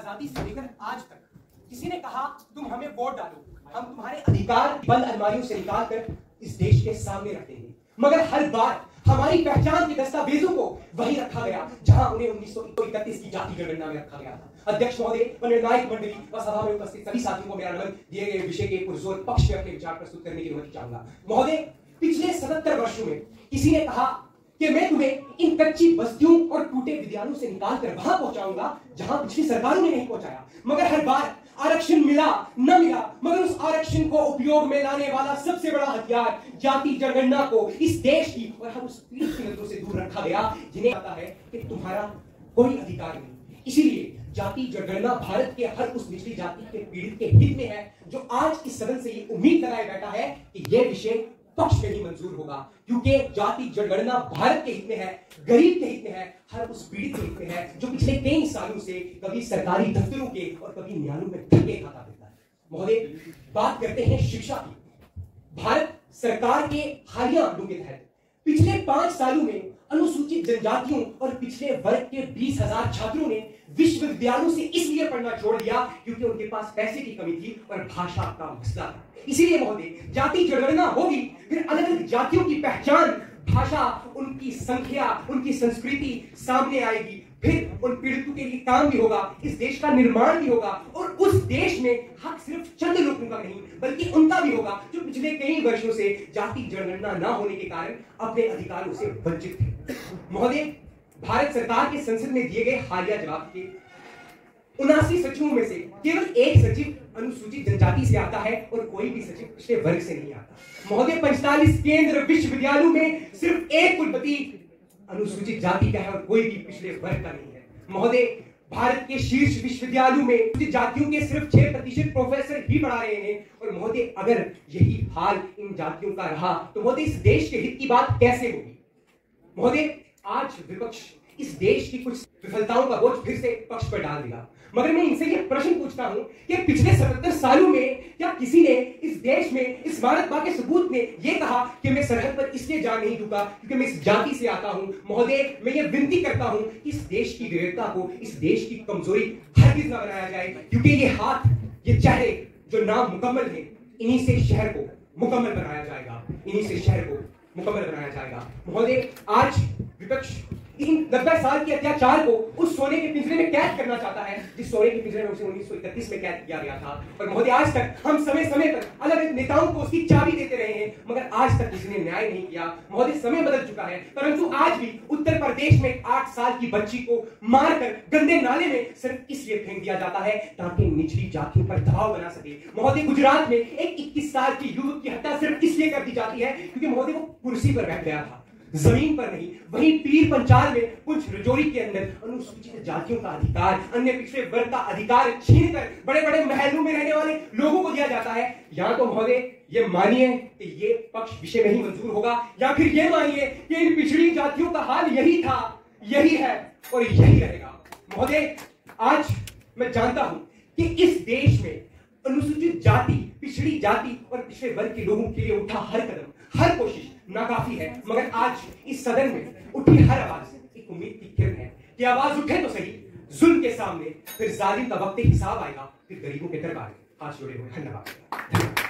आजादी से लेकर आज तक किसी ने कहा तुम हमें वोट डालो, हम तुम्हारे अधिकार बंद अलमारियों से निकाल कर इस देश के सामने रख देंगे। मगर हर बार हमारी पहचान के दस्तावेजों को वही रखा गया जहां उन्हें 1931 की जाति जनगणना में रखा गया था। अध्यक्ष महोदय व निर्णायक मंडली व सभा में उपस्थित सभी साथियों को मेरा नमन। दिए गए विषय के पुरजोर पक्ष में अपने विचार प्रस्तुत करने की अनुमति चाहूंगा। महोदय, पिछले 77 वर्षों में किसी ने कहा कि मैं तुम्हें इन कच्ची बस्तियों और टूटे विद्यालयों से निकाल कर वहां पहुंचाऊंगा जहां पिछली सरकारों ने नहीं पहुंचाया। मगर हर बार आरक्षण मिला न मिला, मगर उस आरक्षण को उपयोग में लाने वाला सबसे बड़ा हथियार जाति जनगणना को इस देश की और हम उस पीड़ित की नजरों से दूर रखा गया जिन्हें पता है कि तुम्हारा कोई अधिकार नहीं। इसीलिए जाति जनगणना भारत के हर उस निचली जाति के पीड़ित के हित में है जो आज इस सदन से ये उम्मीद लगाए बैठा है कि यह विषय पक्ष में ही मंजूर होगा, क्योंकि जाति जनगणना भारत के हित में है, गरीब के हित में है, हर उस पीड़ित के हित में है जो पिछले कई सालों से कभी सरकारी दफ्तरों के और कभी न्यायालयों में धक्के खाता रहता है। महोदय, बात करते हैं शिक्षा की। भारत सरकार के हालिया आंकड़ों के तहत पिछले 5 सालों में अनुसूचित जनजातियों और पिछड़े वर्ग के 20,000 छात्रों ने विश्वविद्यालयों से इसलिए पढ़ना छोड़ दिया क्योंकि उनके पास पैसे की कमी थी और भाषा का मसला था। इसीलिए महोदय, जाति जनगणना होगी, फिर अलग अलग जातियों की पहचान, भाषा, उनकी संख्या, उनकी संस्कृति सामने आएगी, फिर उन पीड़ितों के लिए काम भी होगा, इस देश का निर्माण भी होगा और उस देश में हक सिर्फ चंद लोगों का नहीं बल्कि उनका भी होगा जो पिछले कई वर्षों से जाति जनगणना न होने के कारण अपने अधिकारों से वंचित थे। महोदय, भारत सरकार के संसद में दिए गए हालिया जवाब के 79 सचिवों में से केवल एक सचिव अनुसूचित जनजाति से आता है और कोई भी सचिव पिछले वर्ग से नहीं आता। महोदय, 45 केंद्र विश्वविद्यालयों में सिर्फ एक कुलपति अनुसूचित जाति का है और कोई भी पिछले वर्ग का नहीं है। महोदय, भारत के शीर्ष विश्वविद्यालयों में अनुसूचित जातियों के सिर्फ 6% प्रोफेसर ही पढ़ा रहे हैं। और महोदय, अगर यही हाल इन जातियों का रहा तो महोदय इस देश के हित की बात कैसे होगी? महोदय, आज विपक्ष इस देश की कुछ विफलताओं का बोझ फिर से पक्ष पर डाल देगा, मगर मैं इनसे यह प्रश्न पूछता हूं कि पिछले 77 सालों में क्या किसी ने इस देश में इस भारत मां के सपूत ने यह कहा कि मैं सरहद पर इसलिए जान नहीं दूंगा क्योंकि मैं इस जाति से आता हूं? महोदय, मैं ये विनती करता हूं कि इस देश की विविधता को, इस देश की कमजोरी हरगिज न बनाया जाए, क्योंकि ये हाथ, ये चेहरे जो नामुकम्मल है, इन्हीं से शहर को मुकम्मल बनाया जाएगा, इन्हीं से शहर को मुकम्मल बनाया जाएगा। महोदय, आज विपक्ष इन 90 साल के अत्याचार को उस सोने के पिंजरे में कैद करना चाहता है जिस सोने के पिंजरे में उसे 1931 में कैद किया गया था। और महोदय, आज तक हम समय समय पर अलग अलग नेताओं को उसकी चाबी देते रहे हैं, मगर आज तक किसी ने न्याय नहीं किया। महोदय, समय बदल चुका है, परंतु आज भी उत्तर प्रदेश में एक 8 साल की बच्ची को मारकर गंदे नाले में सिर्फ इसलिए फेंक दिया जाता है ताकि निचली जातियों पर दबाव बना सके। महोदय, गुजरात में एक 21 साल की युवक की हत्या सिर्फ इसलिए कर दी जाती है क्योंकि महोदय वो कुर्सी पर बैठ गया था, जमीन पर नहीं। वहीं पीर पंचाल में पुंछ रजौरी के अंदर अनुसूचित जातियों का अधिकार, अन्य पिछड़े वर्ग का अधिकार छीनकर बड़े बड़े महलों में रहने वाले लोगों को दिया जाता है। या तो महोदय ये मानिए कि ये पक्ष विषय में ही मंजूर होगा, या फिर ये मानिए कि इन पिछड़ी जातियों का हाल यही था, यही है और यही रहेगा। महोदय, आज मैं जानता हूं कि इस देश में अनुसूचित जाति, पिछड़ी जाति और पिछड़े वर्ग के लोगों के लिए उठा हर कदम, हर कोशिश नाकाफी है, मगर आज इस सदन में उठी हर आवाज एक उम्मीद की किरण है कि आवाज उठे तो सही जुल्म के सामने, फिर जालिम का वक्त हिसाब आएगा, फिर गरीबों के दरबार हाथ जोड़े हुए। धन्यवाद।